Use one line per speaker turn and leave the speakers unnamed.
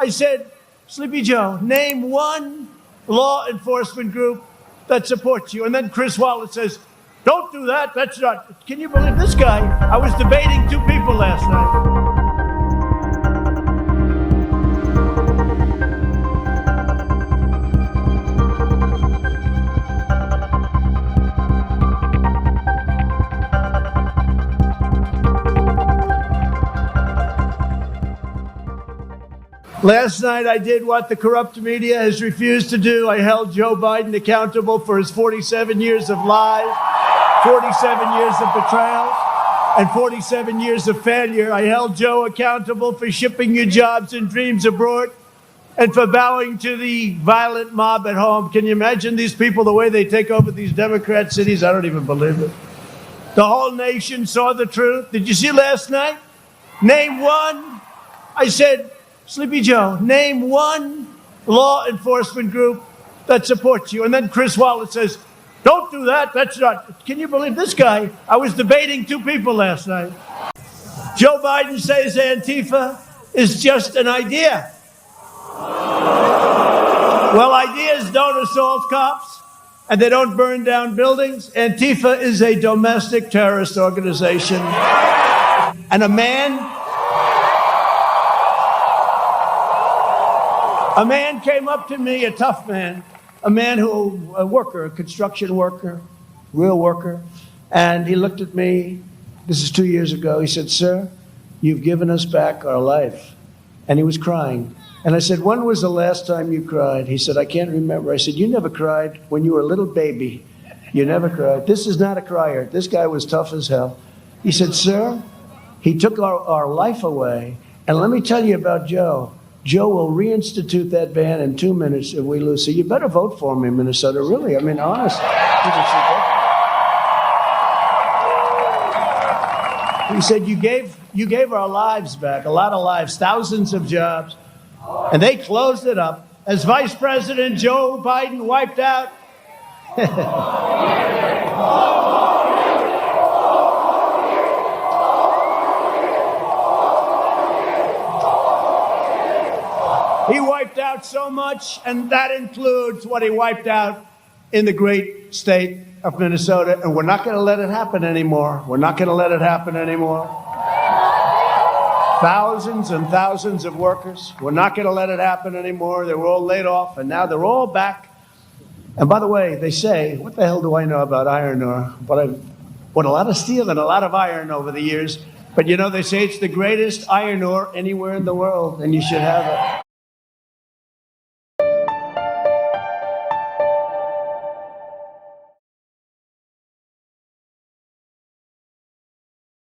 I said, Sleepy Joe, name one law enforcement group that supports you. And then Chris Wallace says, don't do that. That's not. Can you believe this guy? I was debating two people last night. Last night, I did what the corrupt media has refused to do. I held Joe Biden accountable for his 47 years of lies, 47 years of betrayal, and 47 years of failure. I held Joe accountable for shipping your jobs and dreams abroad and for bowing to the violent mob at home. Can you imagine these people, the way they take over these Democrat cities? I don't even believe it. The whole nation saw the truth. Did you see last night? Name one. I said, Sleepy Joe, name one law enforcement group that supports you. And then Chris Wallace says, don't do that. That's not. Can you believe this guy? I was debating two people last night. Joe Biden says Antifa is just an idea. Well, ideas don't assault cops and they don't burn down buildings. Antifa is a domestic terrorist organization. And a man came up to me, a tough man, a worker, a construction worker, real worker, and he looked at me, this is 2 years ago, he said, sir, you've given us back our life. And he was crying. And I said, when was the last time you cried? He said, I can't remember. I said, you never cried when you were a little baby. You never cried. This is not a crier. This guy was tough as hell. He said, sir, he took our life away. And let me tell you about Joe. Joe will reinstitute that ban in 2 minutes if we lose. So you better vote for me, Minnesota. Really, I mean, honestly. He said, you gave our lives back, a lot of lives, thousands of jobs, and they closed it up. As Vice President Joe Biden wiped out. He wiped out so much, and that includes what he wiped out in the great state of Minnesota. And we're not going to let it happen anymore. We're not going to let it happen anymore. Thousands and thousands of workers. We're not going to let it happen anymore. They were all laid off, and now they're all back. And by the way, they say, what the hell do I know about iron ore? But I've bought a lot of steel and a lot of iron over the years. But you know, they say it's the greatest iron ore anywhere in the world, and you should have it.